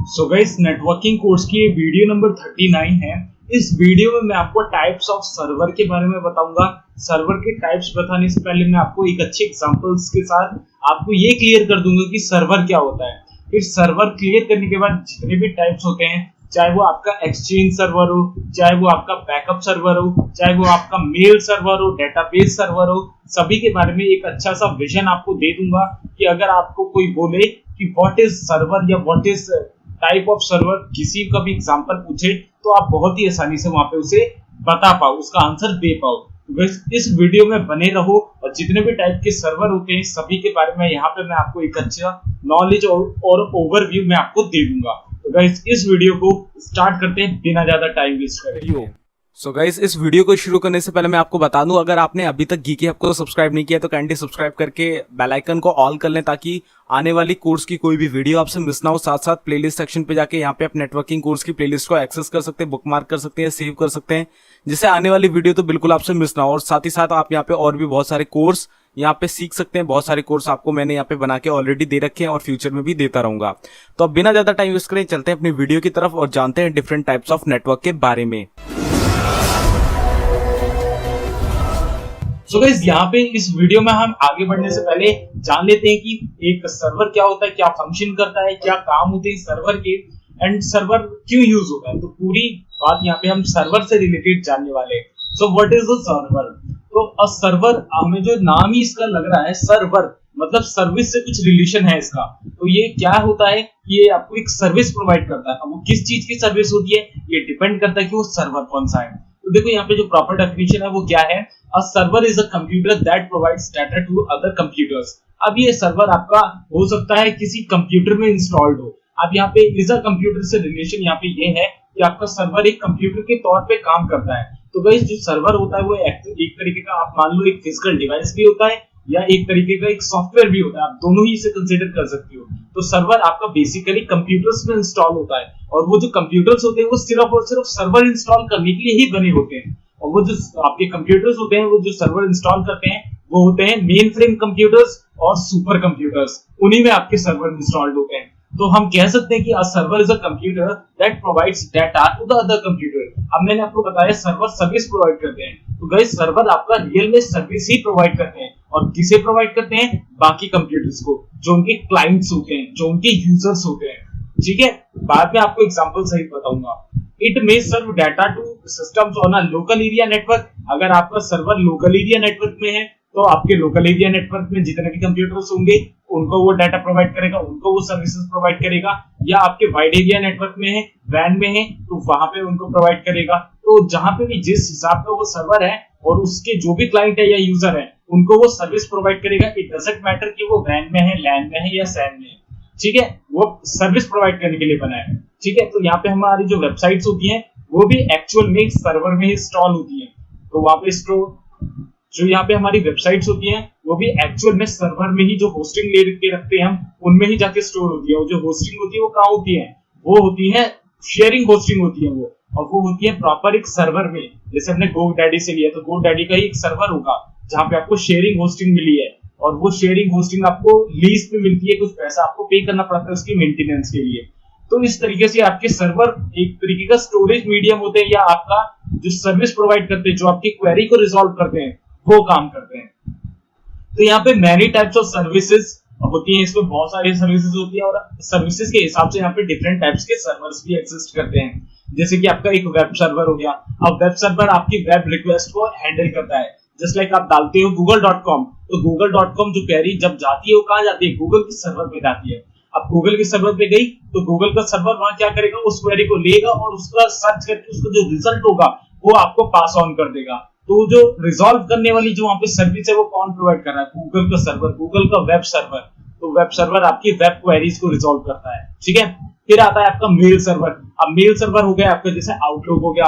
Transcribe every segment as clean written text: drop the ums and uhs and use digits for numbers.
So guys, networking course की ये video number 39 है। इस वीडियो में मैं आपको टाइप्स ऑफ सर्वर के बारे में बताऊंगा। सर्वर के टाइप्स बताने से पहले मैं आपको एक अच्छे एग्जांपल्स के साथ आपको ये क्लियर कर दूंगा कि सर्वर क्या होता है। फिर सर्वर क्लियर करने के बाद जितने भी टाइप्स होते हैं, चाहे वो आपका एक्सचेंज सर्वर हो, चाहे वो आपका बैकअप सर्वर हो, चाहे वो आपका मेल सर्वर हो, डेटाबेस सर्वर हो, सभी के बारे में एक अच्छा सा विजन आपको दे दूंगा कि अगर आपको कोई बोले कि व्हाट इज सर्वर या what is type of server, किसी का भी एग्जांपल पूछे तो आप बहुत ही आसानी से वहां पे उसे बता पाओ, उसका आंसर दे पाओ। तो इस वीडियो में बने रहो और जितने भी टाइप के सर्वर होते हैं सभी के बारे में यहाँ पे मैं आपको एक अच्छा नॉलेज और ओवरव्यू मैं आपको दे दूंगा। तो गाइस, इस वीडियो को स्टार्ट करते हैं बिना ज्यादा टाइम वेस्ट करे। सो गाइस, इस वीडियो को शुरू करने से पहले मैं आपको बता दूं, अगर आपने अभी तक गीकी हब को सब्सक्राइब नहीं किया तो काइंडली सब्सक्राइब करके बेल आइकन को ऑल कर लें ताकि आने वाली कोर्स की कोई भी वीडियो आपसे मिस ना हो। साथ साथ प्लेलिस्ट सेक्शन पे जाके यहाँ पे आप नेटवर्किंग कोर्स की प्लेलिस्ट को एक्सेस कर सकते हैं, बुकमार्क कर सकते हैं, सेव कर सकते हैं, जिससे आने वाली वीडियो तो बिल्कुल आपसे मिस ना हो। और साथ ही साथ आप यहाँ पे और भी बहुत सारे कोर्स यहाँ पे सीख सकते हैं। बहुत सारे कोर्स आपको मैंने यहाँ पे बना के ऑलरेडी दे रखे हैं और फ्यूचर में भी देता रहूंगा। तो अब बिना ज्यादा टाइम वेस्ट करें चलते हैं अपनी वीडियो की तरफ और जानते हैं डिफरेंट टाइप्स ऑफ नेटवर्क के बारे में। सो गाइस, यहाँ पे इस वीडियो में हम आगे बढ़ने से पहले जान लेते हैं कि एक सर्वर क्या होता है, क्या फंक्शन करता है, क्या काम होते हैं सर्वर के, एंड सर्वर क्यों यूज होता है। तो पूरी बात यहाँ पे हम सर्वर से रिलेटेड जानने वाले हैं। So what is a server? तो अ सर्वर, हमें जो नाम ही इसका लग रहा है सर्वर, मतलब सर्विस से कुछ रिलेशन है इसका। तो ये क्या होता है, ये आपको एक सर्विस प्रोवाइड करता है। अब वो किस चीज की सर्विस होती है ये डिपेंड करता है कि वो सर्वर कौन सा है। तो देखो यहाँ पे जो प्रॉपर डेफिनेशन है वो क्या है, a server is a computer that provides data to other computers. अब ये सर्वर आपका हो सकता है किसी कंप्यूटर में इंस्टॉल्ड हो। अब यहाँ पे इज अ कंप्यूटर से रिलेशन यहाँ पे ये है कि आपका सर्वर एक कंप्यूटर के तौर पे काम करता है। तो गाइस, जो सर्वर होता है वो एक तरीके का, आप मान लो एक फिजिकल डिवाइस भी होता है या एक तरीके का एक सॉफ्टवेयर भी होता है, आप दोनों ही इसे कंसीडर कर सकते हो। तो सर्वर आपका बेसिकली कंप्यूटर्स में इंस्टॉल होता है और वो जो कंप्यूटर्स होते हैं वो सिर्फ और सिर्फ सर्वर इंस्टॉल करने के लिए ही बने होते हैं। और वो जो आपके कंप्यूटर्स होते हैं, वो जो सर्वर इंस्टॉल करते हैं वो होते हैं मेन फ्रेम कंप्यूटर्स और सुपर कंप्यूटर्स, उन्हीं में आपके सर्वर इंस्टॉल्ड होते हैं। तो हम कह सकते हैं कि a server is a computer that provides data to the other computer. अब मैंने आपको बताया सर्वर सर्विस प्रोवाइड करते हैं। तो गाइस, सर्वर आपका रियल में सर्विस ही प्रोवाइड करते हैं। और किसे प्रोवाइड करते हैं? बाकी कंप्यूटर्स को, जो उनके क्लाइंट्स होते हैं, जो उनके यूजर्स होते हैं। ठीक है, बाद में आपको एग्जांपल सहित बताऊंगा। It may serve data to systems on a local area network. अगर आपका सर्वर लोकल एरिया नेटवर्क में है तो आपके लोकल एरिया नेटवर्क में जितने भी कंप्यूटर्स होंगे उनको वो डाटा प्रोवाइड करेगा, उनको वो सर्विसेज प्रोवाइड करेगा। या आपके वाइड एरिया नेटवर्क में है, वैन में है, तो वहां पे उनको प्रोवाइड करेगा। तो जहां पे भी जिस हिसाब का वो सर्वर है और उसके जो भी क्लाइंट है या यूजर है उनको वो सर्विस प्रोवाइड करेगा। इट डजंट मैटर कि वो वैन में है, लैन में है या सैन में है। ठीक है, वो सर्विस प्रोवाइड करने के लिए बना है। ठीक है, तो यहाँ पे हमारी जो वेबसाइट्स होती हैं वो भी एक्चुअल में सर्वर में ही इंस्टॉल होती है। तो वहां पे जो यहाँ पे हमारी वेबसाइट्स होती हैं वो भी एक्चुअल में सर्वर में ही, जो होस्टिंग ले के रखते हैं हम, उनमें ही जाके स्टोर होती है। और जो होस्टिंग होती है वो कहाँ होती है? वो होती है शेयरिंग होस्टिंग होती है वो, और वो होती है प्रॉपर एक सर्वर में। जैसे हमने GoDaddy से लिया तो GoDaddy का ही एक सर्वर होगा जहाँ पे आपको शेयरिंग होस्टिंग मिली है, और वो शेयरिंग होस्टिंग आपको लीज पे मिलती है, कुछ पैसा आपको पे करना पड़ता है उसकी मेंटेनेंस के लिए। तो इस तरीके से आपके सर्वर एक तरीके का स्टोरेज मीडियम होते हैं, या आपका जो सर्विस प्रोवाइड करते हैं, जो आपकी क्वेरी को रिजॉल्व करते हैं, वो काम करते हैं। तो यहाँ पे मैनी टाइप्स ऑफ सर्विसेज होती हैं, इसमें बहुत सारी सर्विसेज होती है और सर्विसेज के हिसाब से यहाँ पे डिफरेंट टाइप्स के सर्वर्स भी एग्जिस्ट करते हैं। जैसे कि आपका एक वेब सर्वर हो गया। अब वेब सर्वर आपकी वेब रिक्वेस्ट को हैंडल करता है। जस्ट लाइक आप डालते हो google.com, तो google.com जो क्वेरी जब जाती है वो कहाँ जाती है? गूगल के सर्वर पे जाती है। अब गूगल के सर्वर पे गई तो गूगल का सर्वर वहां क्या करेगा? उस क्वेरी को लेगा और उसका सर्च करके उसका जो रिजल्ट होगा वो आपको पास ऑन कर देगा। तो जो रिजॉल्व करने वाली जो वहां पे सर्विस है वो कौन प्रोवाइड कर रहा है? गूगल का सर्वर, गूगल का वेब सर्वर। तो वेब सर्वर आपकी वेब क्वेरीज को रिजॉल्व करता है। ठीक है, फिर आता है आपका मेल सर्वर। अब मेल सर्वर हो गया आपका, जैसे आउटलुक हो गया,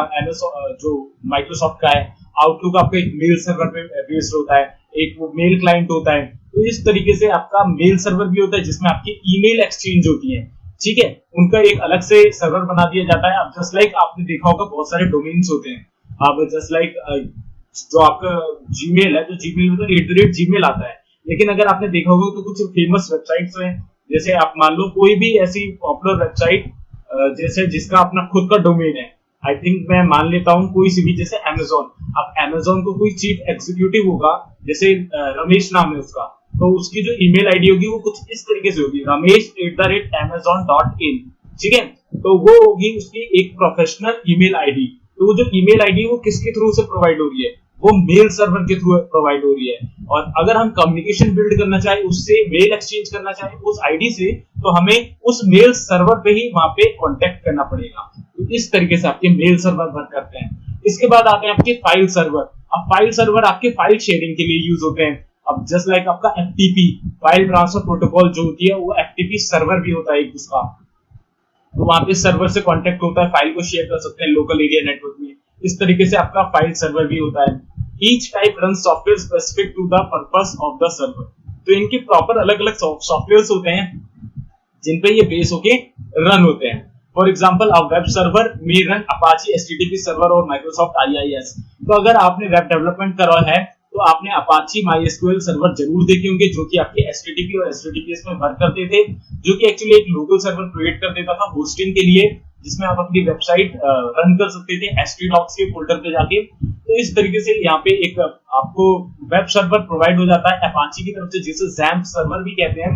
जो माइक्रोसॉफ्ट का है, आउटलुक आपका एक मेल सर्वर पे बेस्ड होता है, एक वो मेल क्लाइंट होता है। तो इस तरीके से आपका मेल सर्वर भी होता है जिसमें आपकी ईमेल एक्सचेंज होती है। ठीक है, उनका एक अलग से सर्वर बना दिया जाता है। अब जस्ट लाइक आपने देखा होगा बहुत सारे डोमेन्स होते हैं। अब जस्ट लाइक जो आपका जीमेल है, तो जीमेल में तो @gmail आता है। लेकिन अगर आपने देखा होगा तो कुछ फेमस वेबसाइट्स हैं, जैसे आप मान लो कोई भी ऐसी पॉपुलर वेबसाइट जैसे जिसका अपना खुद का डोमेन है, आई थिंक मैं मान लेता हूँ कोई सी भी, जैसे अमेजोन। अब अमेजोन को कोई चीफ एग्जीक्यूटिव होगा, जैसे रमेश नाम है उसका, तो उसकी जो ईमेल आईडी होगी वो कुछ इस तरीके से होगी, ramesh@amazon.in, ठीक है। तो वो होगी उसकी एक प्रोफेशनल ईमेल आईडी। तो वो जो ईमेल आईडी वो किसके थ्रू से प्रोवाइड हो रही है, वो मेल सर्वर के थ्रू प्रोवाइड हो रही है। और अगर हम कम्युनिकेशन बिल्ड करना चाहे, उससे मेल एक्सचेंज करना चाहे उस आईडी से, तो हमें उस मेल सर्वर पे ही वहां पे कांटेक्ट करना पड़ेगा। तो इस तरीके से आपके मेल सर्वर वर्क करते हैं। इसके बाद आते हैं आपके फाइल सर्वर। अब फाइल सर्वर आपके फाइल शेयरिंग के लिए यूज होते हैं। अब जस्ट लाइक आपका एफटीपी फाइल ट्रांसफर प्रोटोकॉल जो होती है, वो एफटीपी सर्वर भी होता है एक उसका। तो वहां पे सर्वर से कांटेक्ट होता है, फाइल को शेयर कर सकते हैं लोकल एरिया नेटवर्क में। इस तरीके से आपका फाइल सर्वर भी होता है। Each type run software specific to the purpose of the server. तो इनके प्रॉपर अलग अलग सॉफ्टवेयर होते हैं जिन पे ये बेस होके रन होते हैं। फॉर एग्जाम्पल अब वेब सर्वर में रन अपाची एचटीटीपी सर्वर और माइक्रोसॉफ्ट IIS। तो अगर आपने वेब डेवलपमेंट करा है तो आपने अपाची MySQL सर्वर जरूर देखे होंगे, जो कि आपके HTTP और HTTPS में वर्क करते थे, जो कि एक्चुअली एक लोकल सर्वर क्रिएट कर देता था होस्टिंग के लिए, जिसमें आप अपनी वेबसाइट रन कर सकते थे htdocs के फोल्डर पे जाके। तो इस तरीके से यहाँ पे एक आपको वेब सर्वर प्रोवाइड हो जाता है अपाची की तरफ से, जिसे XAMPP सर्वर भी कहते हैं।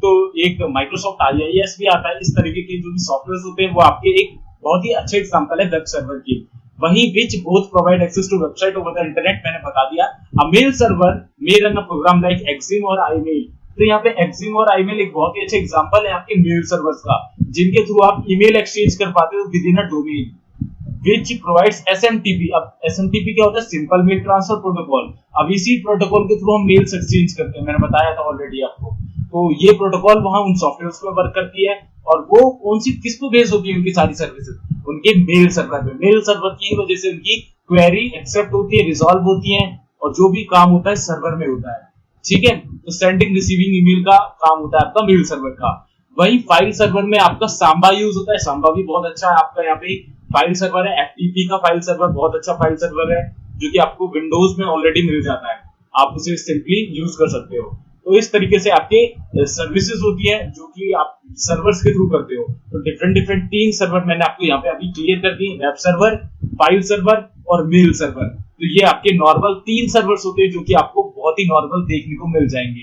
तो एक माइक्रोसॉफ्ट IIS भी आता है। इस तरीके के जो भी सॉफ्टवेयर होते हैं वो आपके एक बहुत ही अच्छे एग्जांपल है वेब सर्वर की। वहीं which both provide access to website over the internet, मैंने बता दिया। A mail server may run a program like Exim और iMail। तो यहाँ पे Exim और iMail एक बहुत ही अच्छे एग्जांपल है आपके मेल सर्वर्स का, जिनके थ्रू आप ईमेल एक्सचेंज कर पाते हो with in a domain. which provides SMTP। अब SMTP क्या होता है, सिंपल मेल ट्रांसफर प्रोटोकॉल। अब इसी प्रोटोकॉल के थ्रू हम मेल्स एक्सचेंज करते हैं, मैंने बताया था ऑलरेडी आपको। तो ये प्रोटोकॉल वहां उन सॉफ्टवेयर्स में वर्क करती है। और वो कौन सी किस पे बेस होती है उनकी सारी सर्विसेज, उनके मेल सर्वर पे। मेल सर्वर की वजह से उनकी क्वेरी एक्सेप्ट होती है, रिजॉल्व होती है, और जो भी काम होता है सर्वर में होता है, ठीक है। तो सेंडिंग रिसीविंग ईमेल का काम होता है आपका मेल सर्वर का। वही फाइल सर्वर में आपका सांबा यूज होता है। सांबा भी बहुत अच्छा है आपका यहाँ पे फाइल सर्वर है। एफटीपी का फाइल सर्वर बहुत अच्छा फाइल सर्वर है, जो कि आपको विंडोज में ऑलरेडी मिल जाता है, आप उसे सिंपली यूज कर सकते हो। तो इस तरीके से आपके सर्विसेज होती है जो कि आप सर्वर्स के थ्रू करते हो। तो डिफरेंट 3 सर्वर मैंने आपको यहाँ पे अभी क्लियर कर दिए, वेब सर्वर, फाइल सर्वर और मेल सर्वर। तो ये आपके नॉर्मल 3 सर्वर्स होते हैं जो कि आपको बहुत ही नॉर्मल देखने को मिल जाएंगे।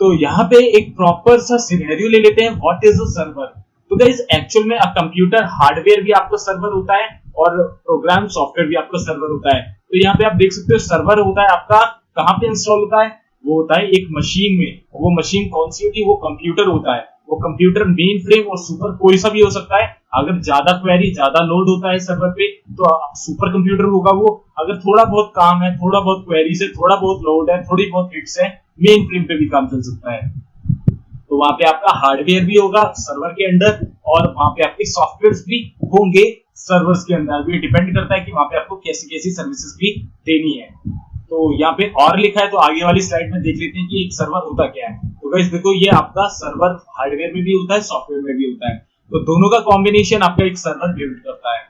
तो यहाँ पे एक प्रॉपर सा सिनेरियो ले लेते हैं, व्हाट इज अ सर्वर। तो गाइस एक्चुअल में कंप्यूटर हार्डवेयर भी आपका सर्वर होता है और प्रोग्राम सॉफ्टवेयर भी आपका सर्वर होता है। तो यहाँ पे आप देख सकते हो सर्वर होता है आपका कहाँ पे इंस्टॉल होता है, वो होता है एक मशीन में। वो मशीन कौन सी होती है, वो कंप्यूटर होता है। वो कंप्यूटर मेन फ्रेम और सुपर कोई सा भी हो सकता है। अगर ज्यादा क्वेरी ज्यादा लोड होता है सर्वर पे तो सुपर कंप्यूटर होगा वो। अगर थोड़ा बहुत काम है, थोड़ा बहुत क्वेरी से, थोड़ा बहुत लोड है, थोड़ी बहुत हिट्स है, मेन फ्रेम पे भी काम चल सकता है। तो वहां पे आपका हार्डवेयर भी होगा सर्वर के अंदर, और वहां पे आपके सॉफ्टवेयर भी होंगे सर्वर्स के अंदर। भी डिपेंड करता है कि वहां पे आपको कैसी कैसी सर्विसेज भी देनी है। तो यहाँ पे और लिखा है, तो आगे वाली स्लाइड में देख लेते हैं कि एक सर्वर होता क्या है। तो गाइस देखो, ये आपका सर्वर हार्डवेयर में भी होता है, सॉफ्टवेयर में भी होता है। तो दोनों का कॉम्बिनेशन आपका एक सर्वर बिल्ड करता है।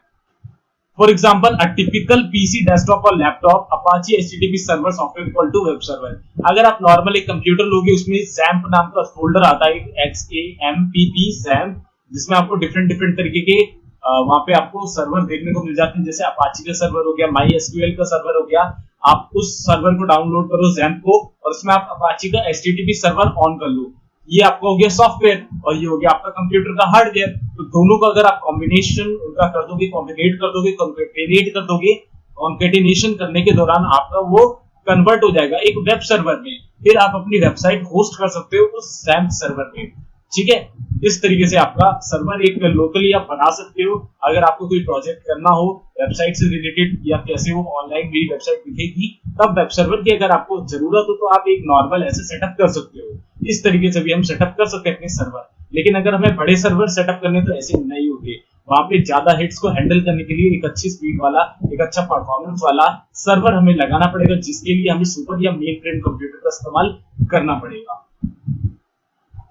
For example a typical PC, desktop और laptop Apache HTTP server software equal to web server. अगर आप नॉर्मल एक कंप्यूटर लोगे, उसमें XAMPP नाम का फोल्डर आता है, XAMPP XAMPP, जिसमें आपको डिफरेंट तरीके के वहां पे आपको सर्वर देखने को मिल जाते हैं। जैसे अपाची का सर्वर हो गया, MySQL का सर्वर हो गया। आप उस सर्वर को डाउनलोड करो XAMPP को, और उसमें आप अपाची का HTTP सर्वर ऑन कर लो। ये आपका हो गया सॉफ्टवेयर और ये हो गया आपका कंप्यूटर का हार्डवेयर। तो दोनों का अगर आप कॉम्बिनेशन उनका कर दोगे, कॉम्बिनेट कर दोगे, कॉन्केटिनेट कर दोगे, कॉन्केटिनेशन करने के दौरान आपका वो कन्वर्ट हो जाएगा एक वेब सर्वर में। फिर आप अपनी वेबसाइट होस्ट कर सकते हो उस XAMPP सर्वर में, ठीक है। इस तरीके से आपका सर्वर एक लोकली आप बना सकते हो। अगर आपको कोई प्रोजेक्ट करना हो वेबसाइट से रिलेटेड, या कैसे वो ऑनलाइन मेरी वेबसाइट दिखेगी, तब वेब सर्वर की अगर आपको जरूरत हो तो आप एक नॉर्मल ऐसे सेटअप कर सकते हो। इस तरीके से भी हम सेटअप कर सकते हैं अपने सर्वर। लेकिन अगर हमें बड़े सर्वर सेटअप करने तो ऐसे नहीं होते। वहां पे ज्यादा हिट्स को हैंडल करने के लिए एक अच्छी स्पीड वाला, एक अच्छा परफॉर्मेंस वाला सर्वर हमें लगाना पड़ेगा, जिसके लिए हमें सुपर या मेन फ्रेम कंप्यूटर का इस्तेमाल करना पड़ेगा।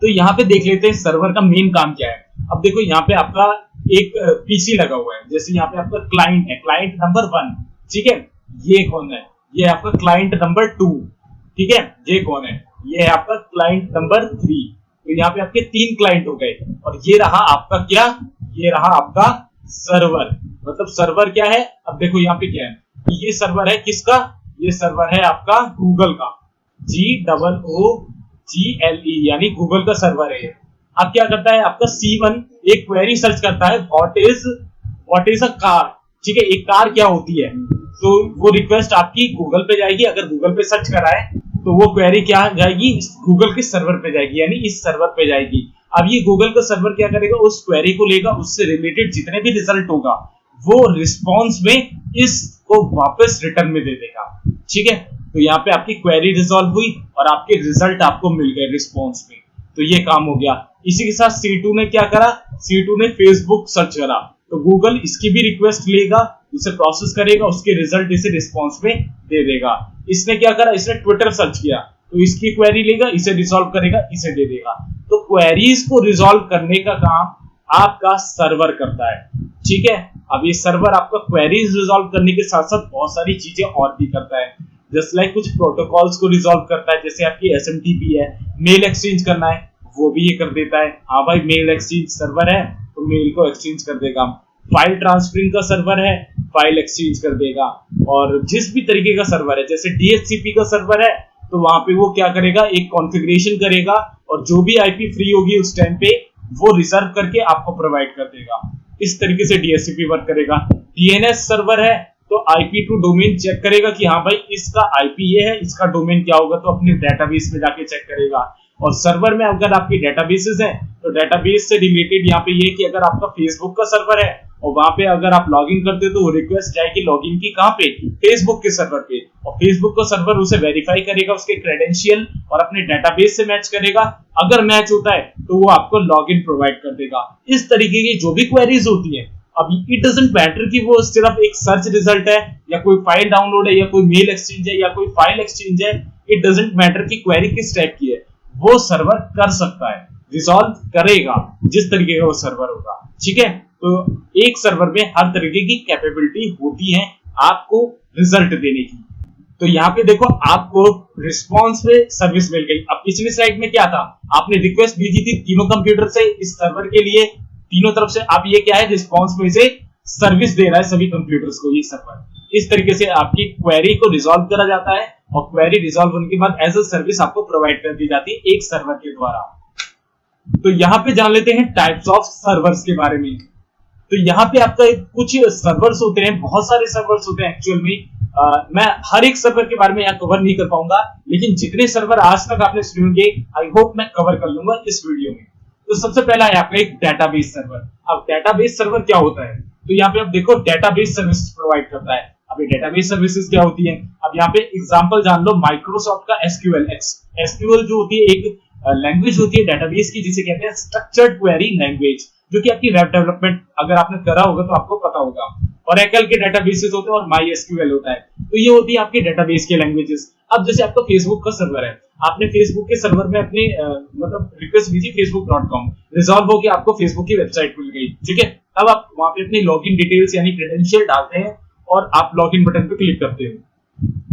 तो यहाँ पे देख लेते हैं सर्वर का मेन काम क्या है। अब देखो यहाँ पे आपका एक पीसी लगा हुआ है, जैसे यहाँ पे आपका क्लाइंट है, क्लाइंट नंबर 1, ठीक है। ये कौन है, ये आपका क्लाइंट नंबर 2, ठीक है। ये कौन है, ये है आपका क्लाइंट नंबर 3, तो यहाँ पे आपके 3 क्लाइंट हो गए और ये रहा आपका क्या, ये रहा आपका सर्वर। मतलब सर्वर क्या है, अब देखो यहाँ पे क्या है, ये सर्वर है किसका, ये सर्वर है आपका गूगल का, GOOGLE यानी गूगल का सर्वर है। अब क्या करता है आपका C1 एक क्वेरी सर्च करता है, व्हाट इज अ कार, ठीक है, एक कार क्या होती है, तो वो रिक्वेस्ट आपकी गूगल पे जाएगी, अगर गूगल पे सर्च करा है तो वो क्वेरी क्या जाएगी, गूगल के सर्वर पे जाएगी, यानी इस सर्वर पे जाएगी। अब ये गूगल का सर्वर क्या करेगा, उस क्वेरी को लेगा, उससे रिलेटेड जितने भी रिजल्ट होगा वो रिस्पॉन्स में इसको वापस रिटर्न में दे देगा, ठीक है। तो यहाँ पे आपकी क्वेरी रिजॉल्व हुई और आपके रिजल्ट आपको मिल गए रिस्पॉन्स में, तो ये काम हो गया। इसी के साथ C2 ने क्या करा, C2 ने फेसबुक सर्च करा, तो गूगल इसकी भी रिक्वेस्ट लेगा, उसे प्रोसेस करेगा, उसके रिजल्ट इसे रिस्पॉन्स में दे देगा। इसने क्या करा, इसने ट्विटर सर्च किया, तो इसकी क्वेरी लेगा, इसे रिजॉल्व करेगा, इसे दे देगा। तो क्वेरीज को रिजॉल्व करने का काम आपका सर्वर करता है, ठीक है। अब ये सर्वर आपका क्वेरीज रिजॉल्व करने के साथ साथ बहुत सारी चीजें और भी करता है, जस्ट लाइक कुछ प्रोटोकॉल्स को रिजॉल्व करता है, जैसे आपकी SMTP है, मेल एक्सचेंज करना है वो भी ये कर देता है। हाँ भाई, मेल एक्सचेंज सर्वर है तो मेल को एक्सचेंज कर देगा, फाइल ट्रांसफरिंग का सर्वर है, फाइल एक्सचेंज कर देगा। और जिस भी तरीके का सर्वर है, जैसे DHCP का सर्वर है तो वहां पे वो क्या करेगा, एक कॉन्फ़िगरेशन करेगा और जो भी IP फ्री होगी उस टाइम पे वो रिजर्व करके आपको प्रोवाइड कर देगा। इस तरीके से DHCP वर्क करेगा। DNS सर्वर है तो IP टू डोमेन चेक करेगा कि हाँ भाई इसका IP ये है, इसका डोमेन क्या होगा, तो अपने डेटाबेस में जाके चेक करेगा। और सर्वर में अगर आपकी डेटाबेसेस हैं तो डेटाबेस से रिलेटेड यहाँ पे ये कि अगर आपका फेसबुक का सर्वर है और वहां पे अगर आप लॉगिन करते हो तो वो रिक्वेस्ट जाएगी लॉगिन की कहाँ पे, फेसबुक के सर्वर पे, और फेसबुक का सर्वर उसे वेरीफाई करेगा, उसके क्रेडेंशियल और अपने डेटाबेस से मैच करेगा। अगर मैच होता है तो वो आपको लॉगिन प्रोवाइड कर देगा। इस तरीके की जो भी क्वेरीज होती है, अभी इट डजंट मैटर कि वो सिर्फ एक सर्च रिजल्ट है या कोई फाइल डाउनलोड है या कोई मेल एक्सचेंज है या कोई फाइल एक्सचेंज है, इट डजंट मैटर कि क्वेरी किस टाइप की है, वो सर्वर कर सकता है, रिजॉल्व करेगा जिस तरीके का वो सर्वर होगा, ठीक है। तो एक सर्वर में हर तरीके की कैपेबिलिटी होती है आपको रिजल्ट देने की। तो यहाँ पे देखो आपको रिस्पॉन्स पे सर्विस मिल गई। अब पिछली स्लाइड में क्या था, आपने रिक्वेस्ट भेजी थी तीनों कंप्यूटर से इस सर्वर के लिए, तीनों तरफ से। अब ये क्या है, रिस्पॉन्स में से सर्विस दे रहा है सभी कंप्यूटर्स को ये सर्वर। इस तरीके से आपकी क्वेरी को रिजॉल्व करा जाता है और क्वेरी रिजॉल्व होने के बाद एज अ सर्विस आपको प्रोवाइड कर दी जाती है एक सर्वर के द्वारा। तो यहाँ पे जान लेते हैं टाइप्स ऑफ सर्वर्स के बारे में। तो यहाँ पे आपका कुछ सर्वर्स होते हैं, बहुत सारे सर्वर्स होते हैं एक्चुअल में। मैं हर एक सर्वर के बारे में यहाँ कवर नहीं कर पाऊंगा, लेकिन जितने सर्वर आज तक आपने सुने होंगे आई होप मैं कवर कर लूंगा इस वीडियो में। तो सबसे पहला है आपका एक डेटाबेस सर्वर। अब डेटाबेस सर्वर क्या होता है, तो यहाँ पे आप देखो डेटाबेस सर्विसेज प्रोवाइड करता है। अब ये डेटाबेस सर्विसेज क्या होती है, अब यहाँ पे एग्जांपल जान लो, माइक्रोसॉफ्ट का SQL जो होती है एक लैंग्वेज होती है डेटाबेस की, जिसे कहते हैं स्ट्रक्चर्ड क्वेरी लैंग्वेज, जो कि आपकी वेब डेवलपमेंट अगर आपने करा होगा तो आपको पता होगा। Oracle के डेटाबेसेस होते हैं और MySQL होता है, तो ये होती है आपकी डेटाबेस के लैंग्वेजेस। अब जैसे आपका फेसबुक का सर्वर है, आपने फेसबुक के सर्वर में अपनी मतलब रिक्वेस्ट भेजी facebook.com, रिजॉल्व होकर आपको फेसबुक की वेबसाइट खुल गई, ठीक है। अब आप वहां पे अपनी लॉगिन डिटेल्स यानी क्रेडेंशियल डालते हैं और आप लॉगिन बटन पे क्लिक करते हो,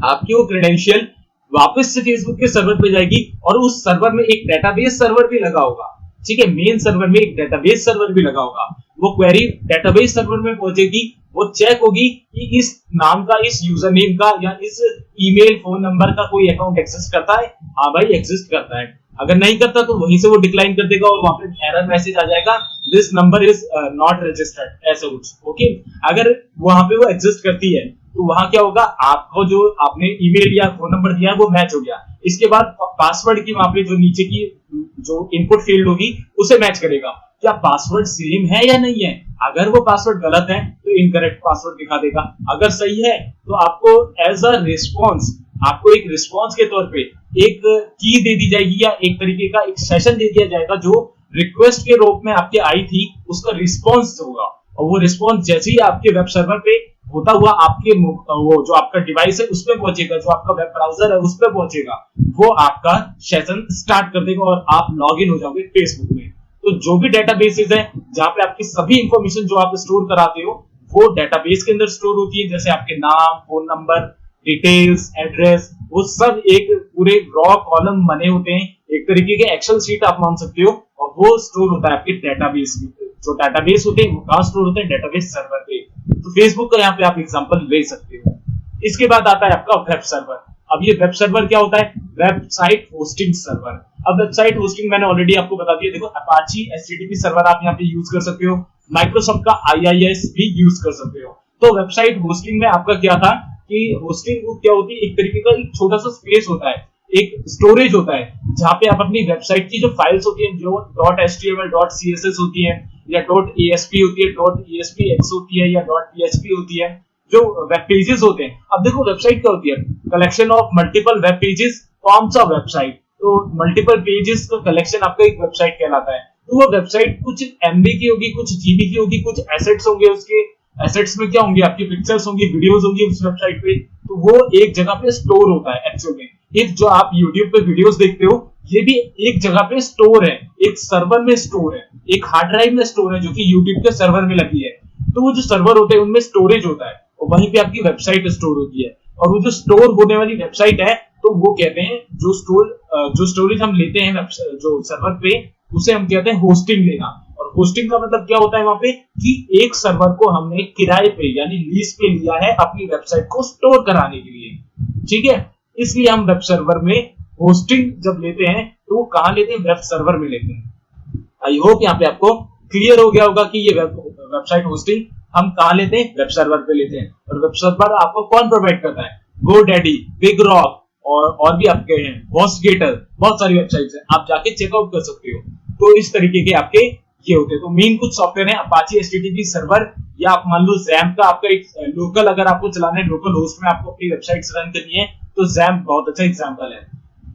आपकी वो क्रेडेंशियल वापस से फेसबुक के सर्वर पे जाएगी और उस सर्वर में एक डेटाबेस सर्वर भी लगा होगा, ठीक है। मेन सर्वर में एक डेटाबेस सर्वर भी लगा होगा। वो क्वेरी डेटाबेस सर्वर में पहुंचेगी, वो चेक होगी कि इस नाम का, इस यूजर नेम का या इस ईमेल फोन नंबर का कोई अकाउंट एग्जिस्ट करता है। हाँ भाई एग्जिस्ट करता है, अगर नहीं करता तो वहीं से वो डिक्लाइन कर देगा और वहां पे एरर मैसेज आ जाएगा, this number is not registered, ऐसा कुछ, ओके। अगर वहां पे वो एग्जिस्ट करती है तो वहां क्या होगा, आपको जो आपने ईमेल या फोन नंबर दिया है वो मैच हो गया। इसके बाद पासवर्ड की वहां पे जो नीचे की जो इनपुट फील्ड होगी उसे मैच करेगा, क्या पासवर्ड सेम है या नहीं है। अगर वो पासवर्ड गलत है तो इनकरेक्ट पासवर्ड दिखा देगा, अगर सही है तो आपको एज अ रिस्पॉन्स, आपको एक रिस्पॉन्स के तौर पे एक की दे दी जाएगी या एक तरीके का एक सेशन दे दिया जाएगा जो रिक्वेस्ट के रूप में आपके आई थी, उसका रिस्पॉन्स होगा। और वो रिस्पॉन्स जैसे ही आपके वेब सर्वर पे होता हुआ आपके वो जो आपका डिवाइस है उस पे पहुंचेगा, जो आपका वेब ब्राउजर है उस पे पहुंचेगा, वो आपका सेशन स्टार्ट कर देगा और आप लॉग इन हो जाओगे फेसबुक में। तो जो भी डेटाबेसेस है जहां पे आपकी सभी इंफॉर्मेशन जो आप स्टोर कराते हो वो डेटाबेस के अंदर स्टोर होती है, जैसे आपके नाम, फोन नंबर, डिटेल्स, एड्रेस, वो सब एक पूरे रॉ कॉलम बने होते हैं एक तरीके के एक्सेल शीट आप मान सकते हो, और वो स्टोर होता है आपके डेटाबेस में। जो डेटाबेस होते हैं वो कहाँ स्टोर होते हैं? डेटाबेस सर्वर पे। तो फेसबुक का यहाँ पे आप एग्जांपल ले सकते हो। इसके बाद आता है आपका वेब सर्वर। अब ये वेब सर्वर क्या होता है? Website hosting server. अब वेबसाइट होस्टिंग मैंने ऑलरेडी आपको बता दिया। देखो अपाची एचटीटीपी सर्वर आप यहाँ पे यूज कर सकते हो, माइक्रोसॉफ्ट का आईआईएस भी यूज कर सकते हो। तो वेबसाइट होस्टिंग में आपका क्या था कि होस्टिंग क्या होती है? एक तरीके का एक छोटा सा स्पेस होता है, एक स्टोरेज होता है जहां पे आप अपनी वेबसाइट की जो फाइल्स होती हैं, जो .html .css होती हैं या .asp होती है, .aspx होती है या .php होती है, जो वेब पेजेस होते हैं। अब देखो वेबसाइट क्या होती है? Collection of multiple web pages forms a website. तो मल्टीपल पेजेस का कलेक्शन आपका एक वेबसाइट कहलाता है। तो वो वेबसाइट कुछ एमबी की होगी, कुछ जीबी की होगी, कुछ एसेट्स होंगे। उसके एसेट्स में क्या होंगे? आपकी पिक्चर्स होंगी, वीडियोस होंगी उस वेबसाइट पे। तो वो एक जगह पे स्टोर होता है एक्चुअल में। एक जो आप YouTube पे वीडियोस देखते हो, ये भी एक जगह पे स्टोर है, एक सर्वर में स्टोर है, एक हार्ड ड्राइव में स्टोर है जो कि YouTube के सर्वर में लगी है। तो वो जो सर्वर होते हैं उनमें स्टोरेज होता है और वहीं पे आपकी वेबसाइट स्टोर होती है। और वो जो स्टोर होने वाली वेबसाइट है, तो वो कहते हैं जो स्टोरेज हम लेते हैं जो सर्वर पे, उसे हम कहते हैं होस्टिंग लेना। और होस्टिंग का मतलब क्या होता है वहां पे कि एक सर्वर को हमने किराए पे यानी लीज पे लिया है अपनी वेबसाइट को स्टोर कराने के लिए। ठीक है, इसलिए हम वेब सर्वर में होस्टिंग जब लेते हैं तो वो कहां लेते हैं? वेब सर्वर में लेते हैं। आई होप यहाँ पे आपको क्लियर हो गया होगा कि ये वेबसाइट होस्टिंग हम कहां लेते हैं? वेब सर्वर पे लेते हैं। और वेब सर्वर आपको कौन प्रोवाइड करता है? GoDaddy, BigRock और भी आपके हैं HostGator, बहुत सारी वेबसाइट्स हैं, आप जाके चेकआउट कर सकते हो। तो इस तरीके के आपके ये होते हैं। तो मेन कुछ सॉफ्टवेयर है अपाची एचटीटीपी सर्वर, या आप मान लो XAMPP का आपका एक लोकल, अगर आपको चलाना है लोकल होस्ट में, आपको अपनी वेबसाइट्स रन करनी है, तो XAMPP बहुत अच्छा एग्जांपल है।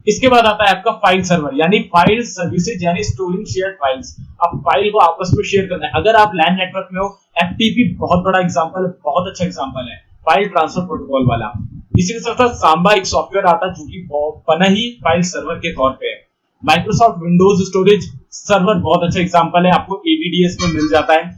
इसके बाद आता है आपका फाइल सर्वर, यानी फाइल सर्विसेज, यानी स्टोरिंग शेयर्ड फाइल्स। अब फाइल को आपस में शेयर करना है। अगर आप लैन नेटवर्क में हो, FTP बहुत बड़ा एग्जांपल है, बहुत अच्छा एग्जांपल है, फाइल ट्रांसफर प्रोटोकॉल वाला। इसी के साथ साथ सांबा एक सॉफ्टवेयर आता है जो कि बना ही फाइल सर्वर के तौर पे है। माइक्रोसॉफ्ट विंडोज स्टोरेज सर्वर बहुत अच्छा एग्जांपल है, आपको ADDS में मिल जाता है,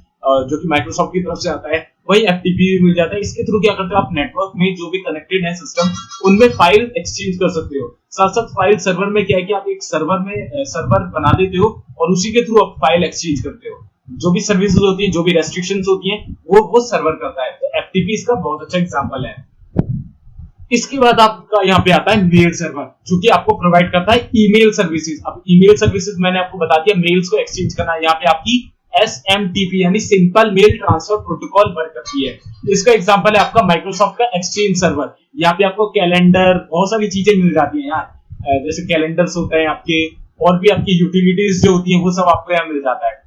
जो कि माइक्रोसॉफ्ट की तरफ से आता है। वही FTP भी मिल जाता है। इसके थ्रू क्या करते हो आप? नेटवर्क में जो भी कनेक्टेड है सिस्टम, उनमें फाइल एक्सचेंज कर सकते हो। साथ साथ फाइल सर्वर में क्या है कि आप एक सर्वर बना देते हो और उसी के थ्रू आप फाइल एक्सचेंज करते हो। जो भी सर्विसेज होती है, जो भी रेस्ट्रिक्शंस होती हैं, वो सर्वर करता है। तो FTP इसका बहुत अच्छा एग्जांपल है। इसके बाद आपका यहाँ पे आता है मेल सर्वर, जो कि आपको प्रोवाइड करता है ईमेल सर्विसेज। अब ईमेल सर्विसेज मैंने आपको बता दिया, मेल्स को एक्सचेंज करना। यहाँ पे आपकी SMTP यानी simple mail transfer protocol work करती है। इसका एग्जांपल है आपका माइक्रोसॉफ्ट का एक्सचेंज सर्वर। यहाँ पे आपको कैलेंडर, बहुत सारी चीजें मिल जाती हैं यार, जैसे कैलेंडर्स होते हैं आपके, और भी आपकी यूटिलिटीज जो होती हैं वो सब आपको यहाँ मिल जाता है।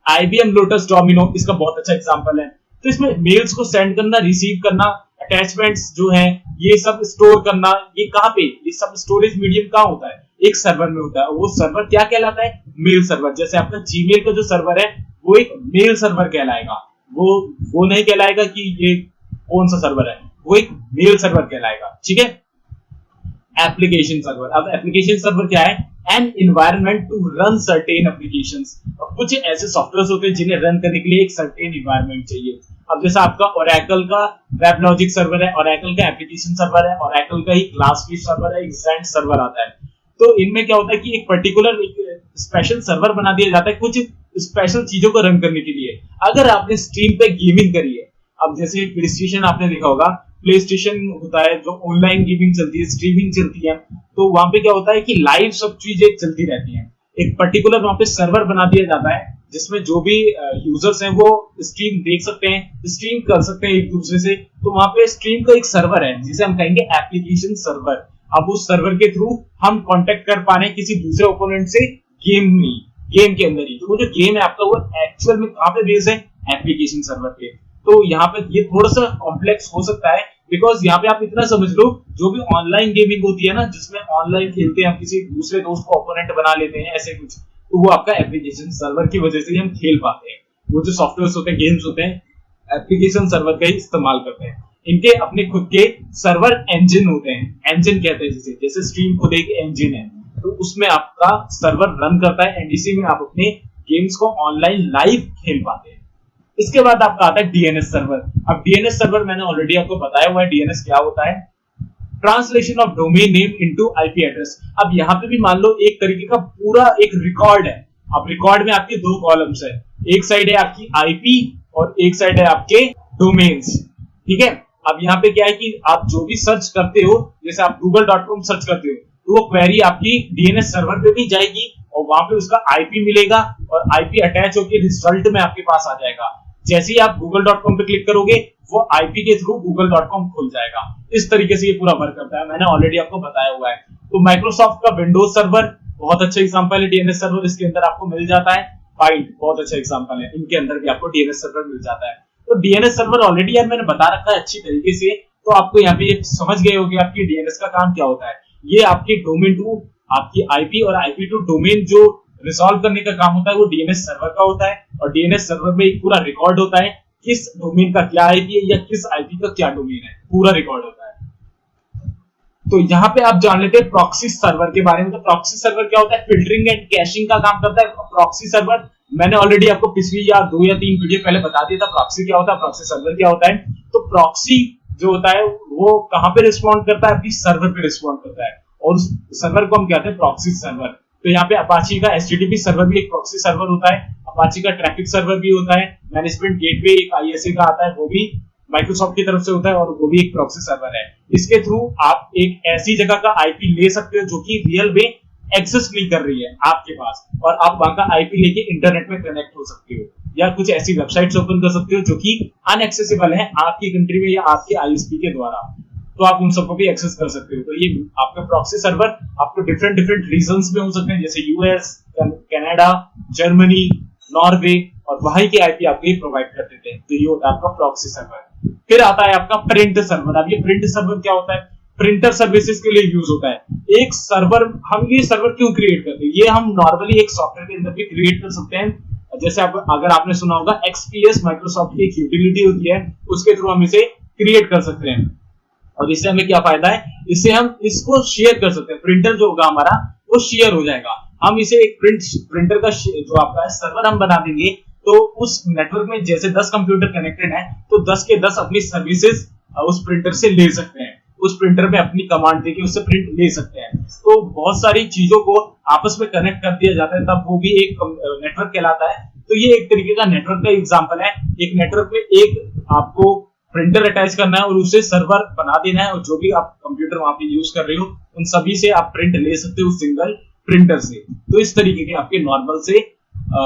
IBM लोटस डोमिनो इसका बहुत अच्छा एग्जांपल है। तो इसमें मेल्स को सेंड करना, रिसीव करना, अटैचमेंट्स जो हैं ये सब स्टोर करना, ये कहाँ पे? ये सब स्टोरेज मीडियम कहाँ होता है? एक सर्वर में होता है। वो सर्वर क्या कहलाता है? Mail server. जैसे आपका जीमेल का जो सर्वर है वो एक मेल सर्वर कहलाएगा, वो नहीं कहलाएगा कि ये कौन सा सर्वर है, वो एक मेल सर्वर कहलाएगा। ठीक है। Application server. अब एप्लीकेशन सर्वर क्या है? An environment to run certain applications. कुछ ऐसे सॉफ्टवेयर होते हैं जिन्हें रन करने के लिए एक सर्टेन एनवायरनमेंट चाहिए। अब जैसा आपका ओरेकल का वेबलॉजिक सर्वर है, ओरेकल का एप्लीकेशन सर्वर है, ओरेकल का ही ग्लासफिश सर्वर है, एक ज़ेंट सर्वर आता है। तो इनमें क्या होता है कि एक पर्टिकुलर स्पेशल सर्वर बना दिया जाता है कुछ स्पेशल चीजों को रन करने के लिए। अगर आपने स्ट्रीम पे गेमिंग करी है, अब जैसे प्ले स्टेशन आपने देखा होगा, प्ले स्टेशन होता है जो ऑनलाइन गेमिंग चलती है, स्ट्रीमिंग चलती है, तो वहां पे क्या होता है कि लाइव सब चीजें चलती रहती हैं। एक पर्टिकुलर वहां पे सर्वर बना दिया जाता है जिसमें जो भी यूजर्स हैं वो स्ट्रीम देख सकते हैं, स्ट्रीम कर सकते हैं एक दूसरे से। तो वहां पे स्ट्रीम का एक सर्वर है जिसे हम कहेंगे एप्लीकेशन सर्वर। अब उस सर्वर के थ्रू हम कांटेक्ट कर पा रहे हैं किसी दूसरे ओपोनेंट से गेम के अंदर ही। तो वो जो गेम है आपका वो एक्चुअल में कहां पे बेस्ड है? एप्लीकेशन सर्वर पे। तो यहाँ पे ये थोड़ा सा कॉम्प्लेक्स हो सकता है, बिकॉज यहाँ पे आप इतना समझ लो, जो भी ऑनलाइन गेमिंग होती है ना, जिसमें ऑनलाइन खेलते हैं, हम किसी दूसरे दोस्त को ओपोनेंट बना लेते हैं, ऐसे कुछ, तो वो आपका एप्लीकेशन सर्वर की वजह से हम खेल पाते हैं। वो जो सॉफ्टवेयर होते हैं, गेम्स होते हैं, एप्लीकेशन सर्वर का ही इस्तेमाल करते हैं। इनके अपने खुद के सर्वर इंजन होते हैं, इंजन कहते हैं जिसे, जैसे स्ट्रीम खुद एक इंजन है, तो उसमें आपका सर्वर रन करता है एंड इसी में आप अपने गेम्स को ऑनलाइन लाइव खेल पाते हैं। इसके बाद आपका आता है DNS सर्वर। अब DNS सर्वर मैंने ऑलरेडी आपको बताया हुआ है DNS क्या होता है। Translation of domain name into IP address. अब यहाँ पे भी मान लो एक तरीके का पूरा एक रिकॉर्ड है। अब रिकॉर्ड में आपके दो कॉलम्स है, एक साइड है आपकी आईपी और एक साइड है आपके डोमेन्स, ठीक है। अब यहाँ पे क्या है कि आप जो भी सर्च करते हो, जैसे आप google.com सर्च करते हो तो वो क्वेरी आपकी डीएनएस सर्वर पे भी जाएगी और वहां पे उसका आईपी मिलेगा और आईपी अटैच होकर रिजल्ट में आपके पास आ जाएगा। जैसे ही आप google.com पे क्लिक करोगे वो आईपी के थ्रू google.com खुल जाएगा। इस तरीके से ये पूरा वर्क करता है, मैंने ऑलरेडी आपको बताया हुआ है। तो माइक्रोसॉफ्ट का विंडोज सर्वर बहुत अच्छा एग्जांपल है, डीएनएस सर्वर इसके अंदर आपको मिल जाता है। फाइंड बहुत अच्छा एग्जांपल है, इनके अंदर भी आपको डीएनएस सर्वर मिल जाता है। तो डीएनएस सर्वर ऑलरेडी यार मैंने बता रखा है अच्छी तरीके से, तो आपको यहाँ पे समझ गए होंगे आपकी डीएनएस का काम क्या होता है। ये आपकी डोमेन टू आपकी आईपी और आईपी टू डोमेन जो रिजॉल्व करने का काम होता है वो डीएनएस सर्वर का होता है। और डीएनएस सर्वर में एक पूरा रिकॉर्ड होता है किस डोमेन का क्या आईपी है या किस आईपी का क्या डोमेन है, पूरा रिकॉर्ड होता है। तो यहाँ पे आप जान लेते हैं प्रॉक्सी सर्वर के बारे में। तो प्रॉक्सी सर्वर क्या होता है, फिल्टरिंग एंड कैशिंग का काम करता है। प्रॉक्सी सर्वर मैंने ऑलरेडी आपको पिछली या 2 या 3 वीडियो पहले बता दिया था प्रॉक्सी क्या होता है, प्रॉक्सी सर्वर क्या होता है। तो प्रॉक्सी जो होता है वो कहां पे रिस्पॉन्ड करता है, अपनी सर्वर पे रिस्पॉन्ड करता है और उस सर्वर को हम कहते हैं प्रॉक्सी सर्वर। तो यहाँ पे अपाची का एचटीटीपी सर्वर भी एक प्रॉक्सी सर्वर होता है, अपाची का ट्रैफिक सर्वर भी होता है, मैनेजमेंट गेटवे एक आईएसए का आता है वो भी माइक्रोसॉफ्ट की तरफ से होता है और वो भी एक प्रॉक्सी सर्वर है। इसके थ्रू आप एक ऐसी जगह का आईपी ले सकते हो जो कि रियल में एक्सेस नहीं कर रही है आपके पास, और आप वहां का आईपी लेके इंटरनेट में कनेक्ट हो सकते हो या कुछ ऐसी वेबसाइट्स ओपन कर सकते हो जो कि अनएक्सेसिबल है आपकी कंट्री में या आपके आईएसपी के द्वारा, तो आप उन सबको भी एक्सेस कर सकते हो। तो ये आपका प्रॉक्सी सर्वर आपको डिफरेंट रीजन्स में हो सकते हैं, जैसे यूएस, कनाडा, जर्मनी, नॉर्वे, और वहां के आईपी आपको ये प्रोवाइड कर देते हैं। तो ये होता है आपका प्रॉक्सी सर्वर। फिर आता है आपका प्रिंट सर्वर। अब ये प्रिंट सर्वर क्या होता है, प्रिंटर सर्विसेज के लिए यूज होता है। एक सर्वर, हम ये सर्वर क्यों क्रिएट करते हैं, ये हम नॉर्मली एक सॉफ्टवेयर के अंदर भी क्रिएट कर सकते हैं। जैसे अगर आपने सुना होगा XPS माइक्रोसॉफ्ट की एक यूटिलिटी होती है, उसके थ्रू हम इसे क्रिएट कर सकते हैं। और इससे हमें क्या फायदा है, इससे हम इसको शेयर कर सकते हैं। प्रिंटर जो होगा हमारा वो शेयर हो जाएगा। हम इसे एक प्रिंटर का जो आपका सर्वर हम बना देंगे, तो उस नेटवर्क में जैसे 10 कंप्यूटर कनेक्टेड है तो 10 के 10 अपनी सर्विसेज उस प्रिंटर से ले सकते हैं, उस प्रिंटर में अपनी कमांड देके उससे प्रिंट ले सकते हैं। तो बहुत सारी चीजों को आपस में कनेक्ट कर दिया जाता है, तब वो भी एक नेटवर्क कहलाता है। तो ये एक तरीके का नेटवर्क का एग्जांपल है। एक नेटवर्क में एक आपको प्रिंटर अटैच करना है और उसे सर्वर बना देना है, और जो भी आप कंप्यूटर वहां पे यूज कर रहे हो उन सभी से आप प्रिंट ले सकते हो सिंगल प्रिंटर से। तो इस तरीके के आपके नॉर्मल से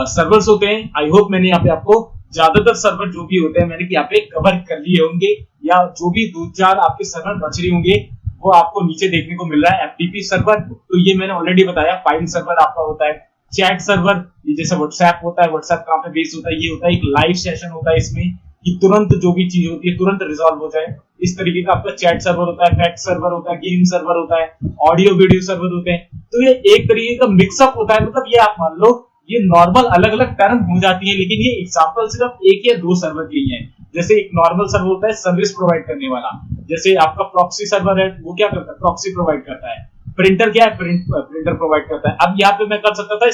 सर्वर्स होते हैं। आई होप मैंने यहाँ पे आपको ज्यादातर सर्वर जो भी होते हैं मैंने यहाँ पे कवर कर लिए होंगे, या जो भी 2-4 आपके सर्वर बच रहे होंगे वो आपको नीचे देखने को मिल रहा है। एफटीपी सर्वर, तो ये मैंने ऑलरेडी बताया। फाइल सर्वर आपका होता है, चैट सर्वर, ये जैसे व्हाट्सएप होता है, व्हाट्सएप कहां पे बेस होता है, ये होता है एक लाइव सेशन होता है इसमें कि तुरंत जो भी चीज होती है तुरंत रिजॉल्व हो जाए, इस तरीके का आपका चैट सर्वर होता है। फैक्ट सर्वर होता है, गेम सर्वर होता है, ऑडियो वीडियो सर्वर होते हैं। तो ये एक तरीके का मिक्सअप होता है। मतलब ये आप मान लो ये नॉर्मल अलग अलग टर्म हो जाती है, लेकिन ये एग्जांपल सिर्फ 1 या 2 सर्वर के ही है। जैसे एक नॉर्मल सर्वर होता है सर्विस प्रोवाइड करने वाला, जैसे आपका प्रॉक्सी सर्वर है, वो क्या करता है, प्रॉक्सी प्रोवाइड करता है। प्रिंटर क्या है, प्रिंटर प्रोवाइड करता है। अब यहाँ पे मैं कर सकता था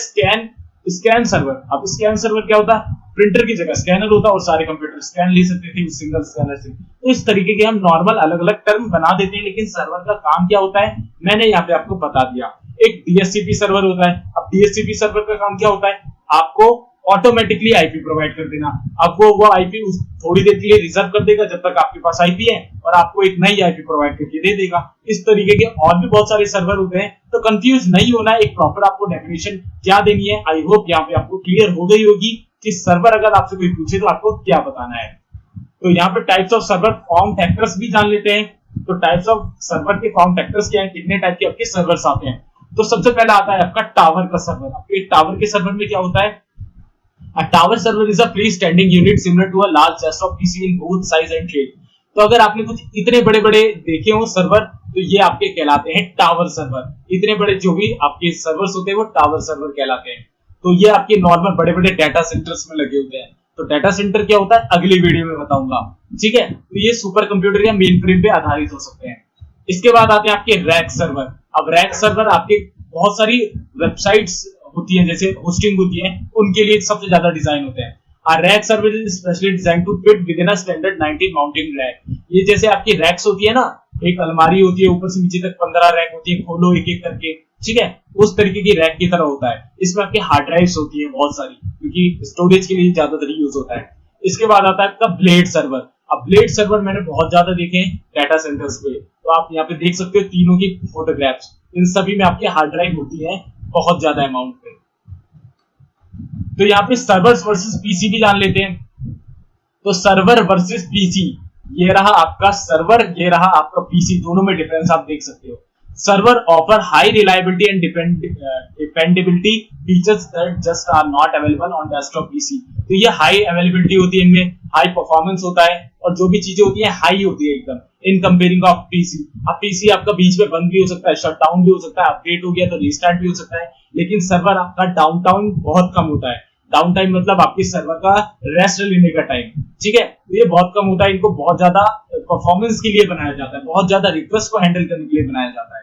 स्कैन सर्वर। अब स्कैन सर्वर क्या होता है, प्रिंटर की जगह स्कैनर होता है और सारे कंप्यूटर स्कैन ले सकते थे उस सिंगल स्कैनर से। तो इस तरीके के हम नॉर्मल अलग अलग टर्म बना देते हैं, लेकिन सर्वर का काम क्या होता है मैंने यहाँ पे आपको बता दिया। एक डीएचसीपी सर्वर होता है। अब डीएचसीपी सर्वर का काम क्या होता है, आपको ऑटोमेटिकली आईपी प्रोवाइड कर देना। अब वो आईपी थोड़ी देर के लिए रिजर्व कर देगा जब तक आपके पास आईपी है, और आपको एक नई आईपी प्रोवाइड करके दे देगा। इस तरीके के और भी बहुत सारे सर्वर होते हैं। तो कंफ्यूज नहीं होना है, एक प्रॉपर आपको डेफिनेशन क्या देनी है। आई होप यहाँ पे आपको क्लियर हो गई होगी कि सर्वर अगर आपसे कोई पूछे तो आपको क्या बताना है। तो यहाँ पे types of server form factors भी जान लेते हैं। तो टाइप्स ऑफ सर्वर के फॉर्म फैक्टर्स क्या है, कितने टाइप के आपके सर्वर्स आते हैं। तो सबसे पहला आता है आपका टावर का सर्वर। आपके टावर के सर्वर में क्या होता है, A tower server is a freestanding unit similar to a large desktop PC in both size and shape. तो अगर आपने कुछ इतने बड़े बड़े देखे हो सर्वर, तो ये आपके कहलाते हैं टावर सर्वर। इतने बड़े जो भी आपके सर्वर्स होते हैं वो टावर सर्वर कहलाते हैं। तो ये आपके नॉर्मल बड़े बड़े डाटा सेंटर्स में लगे होते हैं। तो डाटा सेंटर क्या होता है अगली वीडियो में बताऊंगा, ठीक है। तो ये सुपर कंप्यूटर या मेन फ्रेम पे आधारित हो सकते हैं। इसके बाद आते हैं आपके रैक सर्वर। अब रैक सर्वर आपके बहुत सारी वेबसाइट्स होती है, जैसे होस्टिंग होती है, उनके लिए सबसे ज्यादा डिजाइन होते हैं। A rack server is specially designed to fit within a standard 19 mounting rack. ये जैसे आपकी रैक्स होती है ना, एक अलमारी होती है, ऊपर से नीचे तक 15 रैक होती है, खोलो एक एक करके, ठीक है, उस तरीके की रैक की तरह होता है। इसमें आपके हार्ड ड्राइव्स होती है बहुत सारी, क्योंकि स्टोरेज के लिए ज्यादातर यूज होता है। इसके बाद आता है आपका ब्लेड सर्वर। अब ब्लेड सर्वर मैंने बहुत ज्यादा देखे हैं डाटा सेंटर्स पे, तो आप यहाँ पे देख सकते हो तीनों की फोटोग्राफ्स, इन सभी में आपकी हार्ड ड्राइव होती है बहुत ज्यादा अमाउंट पे। तो यहाँ पे सर्वर्स वर्सेस पीसी भी जान लेते हैं। तो सर्वर वर्सेस पीसी, ये रहा आपका सर्वर, ये रहा आपका पीसी, दोनों में डिफरेंस आप देख सकते हो। Server offer high reliability and dependability features that just are not available on desktop PC. तो ये हाई अवेलेबिलिटी होती है, इनमें हाई परफॉर्मेंस होता है, और जो भी चीजें होती है हाई होती है एकदम इन कंपेयरिंग ऑफ पीसी। अब पीसी आपका बीच में बंद भी हो सकता है, शट डाउन भी हो सकता है, अपडेट हो गया तो रीस्टार्ट भी हो सकता है, लेकिन सर्वर आपका डाउन टाइम बहुत कम होता है। डाउन टाइम मतलब आपके सर्वर का रेस्ट लेने का टाइम, ठीक है, तो ये बहुत कम होता है। इनको बहुत ज्यादा परफॉर्मेंस के लिए बनाया जाता है, बहुत ज्यादा रिक्वेस्ट को हैंडल करने के लिए बनाया जाता है।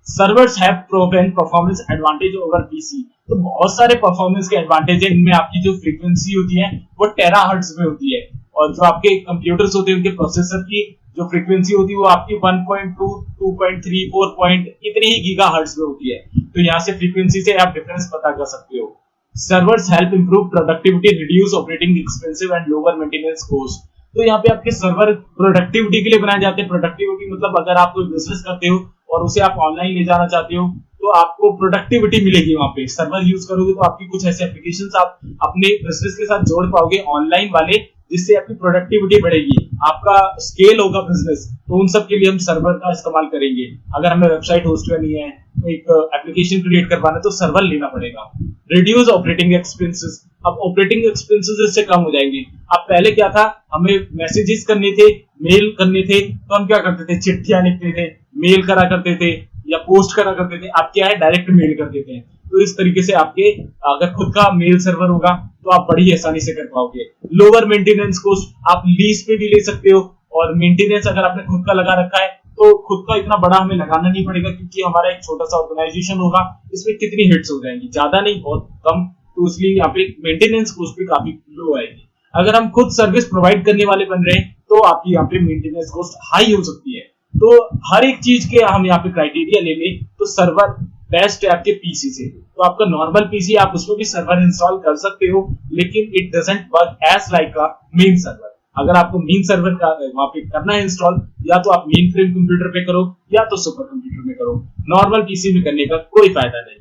Servers have proven performance advantage over PC. तो बहुत सारे परफॉर्मेंस के एडवांटेज है इनमें। आपकी जो फ्रीक्वेंसी होती है वो टेराहर्ट्ज में होती है, और जो आपके कंप्यूटर्स होते हैं उनके प्रोसेसर की जो फ्रीक्वेंसी होती है वो आपकी 1.2, 2.3, 4 पॉइंट इतनी ही गीगाहर्ट्ज में होती है। तो यहाँ से फ्रीक्वेंसी से आप डिफरेंस पता कर सकते हो। Servers help improve productivity, reduce operating expensive and lower maintenance cost. तो यहाँ पे आपके सर्वर प्रोडक्टिविटी के लिए बनाए जाते हैं। प्रोडक्टिविटी मतलब अगर आप कोई बिजनेस करते हो और उसे आप ऑनलाइन ले जाना चाहते हो तो आपको प्रोडक्टिविटी मिलेगी। वहां पे सर्वर यूज करोगे तो आपकी कुछ ऐसे एप्लीकेशंस आप अपने बिजनेस के साथ जोड़ पाओगे ऑनलाइन वाले, जिससे आपकी प्रोडक्टिविटी बढ़ेगी, आपका स्केल होगा बिजनेस। तो उन सब के लिए हम सर्वर का इस्तेमाल करेंगे। अगर हमें वेबसाइट होस्ट करनी है, एक एप्लीकेशन क्रिएट करवाना है तो सर्वर लेना पड़ेगा। Reduce operating expenses. अब ऑपरेटिंग एक्सपेंसेस इससे कम हो जाएंगे। अब पहले क्या था, हमें मैसेजेस करने थे, मेल करने थे, तो हम क्या करते थे, चिट्ठियां लिखते थे, मेल करा करते थे या पोस्ट करा करते थे। अब क्या है, डायरेक्ट मेल कर देते हैं। तो इस तरीके से आपके अगर खुद का मेल सर्वर होगा तो आप बड़ी आसानी से कर पाओगे। लोअर मेंटेनेंस कॉस्ट, आप लीज पे भी ले सकते हो, और मेंटेनेंस अगर आपने खुद का लगा रखा है तो खुद का इतना बड़ा हमें लगाना नहीं पड़ेगा, क्योंकि हमारा एक छोटा सा ऑर्गेनाइजेशन होगा, इसमें कितनी हिट्स हो जाएंगी, ज्यादा नहीं, बहुत कम। तो इसलिए यहाँ पे मेंटेनेंस कॉस्ट भी काफी लो आएगी। अगर हम खुद सर्विस प्रोवाइड करने वाले बन रहे हैं तो आपकी यहाँ पे मेंटेनेंस कॉस्ट हाई हो सकती है। तो हर एक चीज के हम यहाँ पे क्राइटेरिया ले लें तो सर्वर बेस्ट है आपके पीसी से। तो आपका नॉर्मल पीसी आप उसमें भी सर्वर इंस्टॉल कर सकते हो, लेकिन it doesn't work as like a main server. अगर आपको मेन सर्वर का वहां पे करना है इंस्टॉल, या तो आप मेन फ्रेम कंप्यूटर पे करो या तो सुपर कंप्यूटर में करो, नॉर्मल पीसी में करने का कोई फायदा नहीं।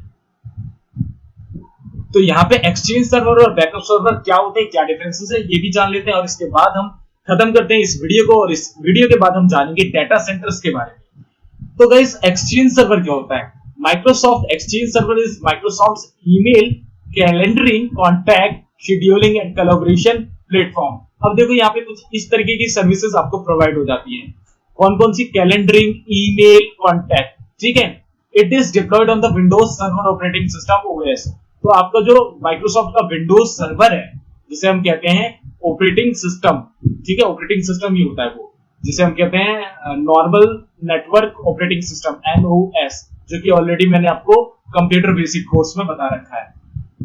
तो यहाँ पे एक्सचेंज सर्वर और बैकअप सर्वर क्या होते हैं, क्या डिफरेंसेस है, ये भी जान लेते हैं, और इसके बाद हम खत्म करते हैं इस वीडियो को। और इस वीडियो के बाद हम जानेंगे डाटा सेंटर्स के बारे में। तो गाइस, एक्सचेंज सर्वर क्या होता है? Microsoft exchange server is Microsoft email, calendering, contact, scheduling and collaboration platform. अब देखो यहाँ पे कुछ इस तरीके की सर्विसेज आपको प्रोवाइड हो जाती हैं। कौन कौन सी? कैलेंडरिंग, ईमेल, कॉन्टैक्ट, ठीक है। It is diploid on the Windows server operating system OS. तो आपका जो माइक्रोसॉफ्ट का विंडोज सर्वर है, जिसे हम कहते हैं ऑपरेटिंग सिस्टम, ठीक है, ऑपरेटिंग सिस्टम ही होता है वो, जिसे हम कहते हैं normal network operating system, NOS, जो कि ऑलरेडी मैंने आपको कंप्यूटर बेसिक कोर्स में बता रखा है।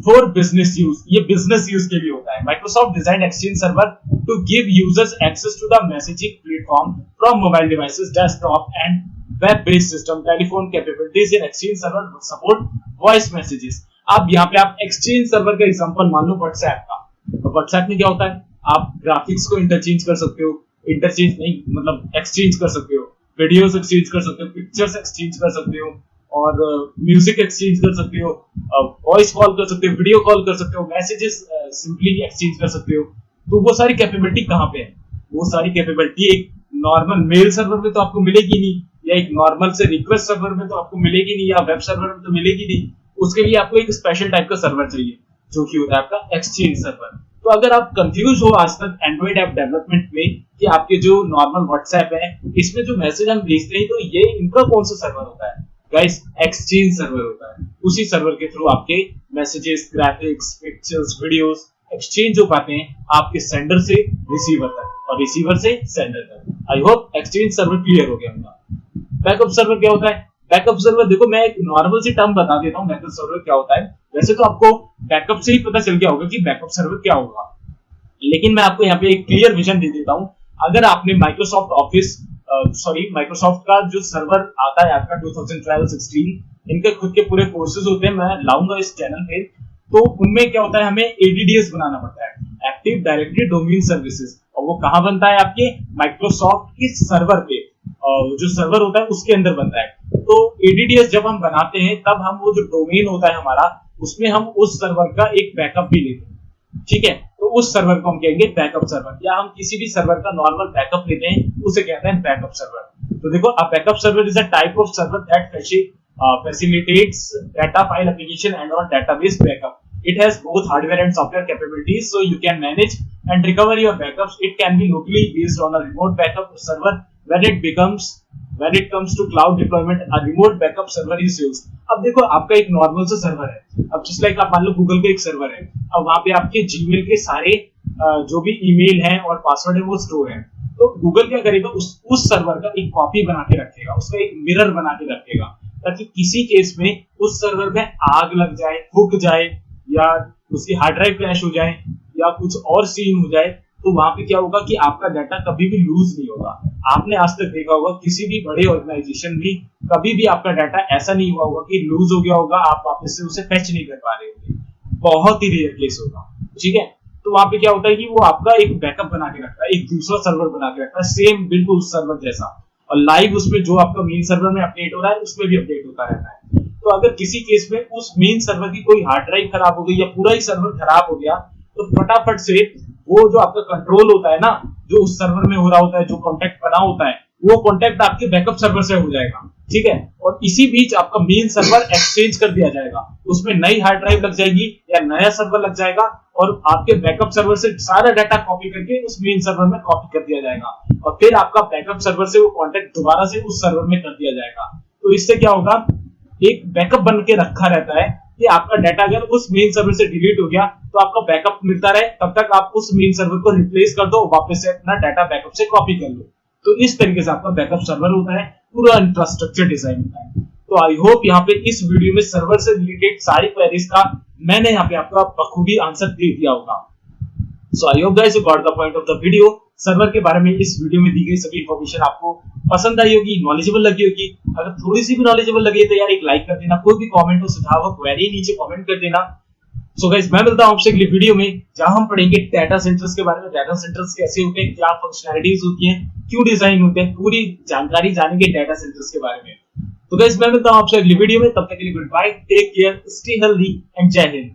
फॉर बिजनेस यूज, ये बिजनेस यूज के लिए होता है। Microsoft design exchange server to give users access to the messaging platform from mobile devices, desktop and web based system, telephone capabilities in exchange server support voice messages. अब यहाँ पे आप exchange server का example मान लो WhatsApp का। तो WhatsApp में क्या होता है, आप ग्राफिक्स को इंटरचेंज कर सकते हो, इंटरचेंज नहीं मतलब एक्सचेंज कर सकते हो, वीडियोस एक्सचेंज कर सकते हो, पिक्चर्स एक्सचेंज कर सकते हो, और म्यूजिक एक्सचेंज कर सकते हो, वॉइस कॉल कर सकते हो, वीडियो कॉल कर सकते हो, मैसेजेस सिंपली एक्सचेंज कर सकते हो। तो वो सारी कैपेबिलिटी कहाँ पे है? वो सारी कैपेबिलिटी एक नॉर्मल मेल सर्वर में तो आपको मिलेगी नहीं, या एक नॉर्मल से रिक्वेस्ट सर्वर में तो आपको मिलेगी नहीं, या वेब सर्वर में तो मिलेगी नहीं। उसके लिए आपको एक स्पेशल टाइप का सर्वर चाहिए, जो कि होता है आपका एक्सचेंज सर्वर। तो अगर आप कंफ्यूज हो आज तक एंड्रॉइड ऐप डेवलपमेंट में कि आपके जो नॉर्मल व्हाट्सएप है इसमें जो मैसेज हम भेजते हैं तो ये इनका कौन सा सर्वर होता है? गाइस, एक्सचेंज सर्वर होता है। उसी सर्वर के थ्रू आपके messages, graphics, pictures, videos exchange हो पाते हैं आपके सेंडर से रिसीवर तक और रिसीवर से सेंडर तक। I hope exchange server clear हो गया होगा। बैकअप सर्वर क्या होता है? बैकअप सर्वर देखो, मैं एक नॉर्मल सी टर्म बता देता हूँ बैकअप सर्वर क्या होता है। वैसे तो आपको बैकअप से ही पता चल गया होगा कि बैकअप सर्वर क्या होगा, लेकिन मैं आपको यहाँ पे एक क्लियर विजन दे देता हूँ। अगर आपने माइक्रोसॉफ्ट ऑफिस सॉरी माइक्रोसॉफ्ट का जो सर्वर आता है आपका 2012-16, इनके खुद के पूरे कोर्सेज होते हैं, मैं लाऊंगा इस चैनल पे। तो उनमें क्या होता है, हमें एडीडीएस बनाना पड़ता है, एक्टिव डायरेक्टरी डोमेन सर्विसेज, और वो कहाँ बनता है, आपके माइक्रोसॉफ्ट के सर्वर पे, जो सर्वर होता है उसके अंदर बनता है। तो एडीडीएस जब हम बनाते हैं तब हम वो जो डोमेन होता है हमारा, उसमें हम उस सर्वर का एक बैकअप भी लेते हैं, ठीक है। तो उस सर्वर को हम कहेंगे बैकअप सर्वर, या हम किसी भी सर्वर का नॉर्मल बैकअप लेते हैं उसे कहते हैं बैकअप सर्वर। तो देखो, a backup server is a type of server that facilitates data file application and or database backup. It has both hardware and software capabilities, so you can manage and recover your backups. It can be locally based on a remote backup server. When it comes to cloud deployment, a remote backup server is used. अब देखो, आपका एक normal सा server है, अब just like आप मान लो Google पे एक सर्वर है, अब वहां पे आपके जीमेल के सारे जो भी ईमेल हैं और पासवर्ड है वो स्टोर है। तो गूगल क्या करेगा, उस सर्वर का एक कॉपी बना के रखेगा, उसका एक मिरर बना के रखेगा, ताकि किसी केस में उस सर्वर में आग लग जाए, फूक जाए, या उसकी हार्ड ड्राइव क्रैश हो जाए, या कुछ और सीन हो जाए, तो वहां पे क्या होगा कि आपका डाटा कभी भी लूज नहीं होगा। आपने आज तक देखा होगा किसी भी बड़े ऑर्गेनाइजेशन में कभी भी आपका डाटा ऐसा नहीं हुआ होगा कि लूज हो गया होगा, आप वापस से उसे फेच नहीं कर पा रहे होंगे, बहुत ही रेयर केस होगा, ठीक है। तो वहां पे क्या होता है कि वो आपका एक बैकअप बना के रखता है, एक दूसरा सर्वर बना के रखता है, सेम बिल्कुल उस सर्वर जैसा, और लाइव उसमें जो आपका मेन सर्वर में अपडेट हो रहा है उसमें भी अपडेट होता रहता है। तो अगर किसी केस में उस मेन सर्वर की कोई हार्ड ड्राइव खराब हो गई या पूरा ही सर्वर खराब हो गया, तो फटाफट से वो जो आपका कंट्रोल होता है ना, जो उस सर्वर में हो रहा होता है, जो कॉन्टेक्ट बना होता है, वो कॉन्टेक्ट आपके बैकअप सर्वर से हो जाएगा, ठीक है। और इसी बीच आपका मेन सर्वर एक्सचेंज कर दिया जाएगा, उसमें नई हार्ड ड्राइव लग जाएगी या नया सर्वर लग जाएगा, और आपके बैकअप सर्वर से सारा डाटा कॉपी करके उस मेन सर्वर में कॉपी कर दिया जाएगा, और फिर आपका बैकअप सर्वर से वो कॉन्टेक्ट दोबारा से उस सर्वर में कर दिया जाएगा। तो इससे क्या होगा, एक बैकअप बन के रखा रहता है कि आपका डाटा अगर उस मेन सर्वर से डिलीट हो गया तो आपका बैकअप मिलता रहे, तब तक आप उस मेन सर्वर को रिप्लेस कर दो, वापस से अपना डाटा बैकअप से कॉपी कर लो। तो इस तरीके से आपका बैकअप सर्वर होता है, पूरा इंफ्रास्ट्रक्चर डिजाइन होता है। तो आई होप यहाँ पे इस वीडियो में सर्वर से रिलेटेड सारी क्वेरीज का मैंने यहाँ पे आपका बखूबी आंसर दे दिया होगा। So I hope guys you got the point of the video. Server के बारे में इस वीडियो में दी गई सभी इंफॉर्मेशन आपको पसंद आई होगी, नॉलेजेबल लगी होगी। अगर थोड़ी सी भी नॉलेजेबल लगी तो यार एक लाइक कर देना, कोई भी कमेंट हो, सुझाव हो, क्वेरी नीचे कमेंट कर देना। सो गाइस मैं मिलता हूं आपसे अगली वीडियो में, जहां हम पढ़ेंगे डाटा सेंटर्स के बारे में, डाटा सेंटर्स कैसे होते हैं, क्या फंक्शनैलिटीज होती हैं, क्यों डिजाइन होते हैं, पूरी जानकारी जानेंगे डाटा सेंटर्स के बारे में। तो गाइस मैं मिलता हूं आपसे अगली वीडियो में, तब तक के लिए good bye, take care, stay healthy and जय हिंद।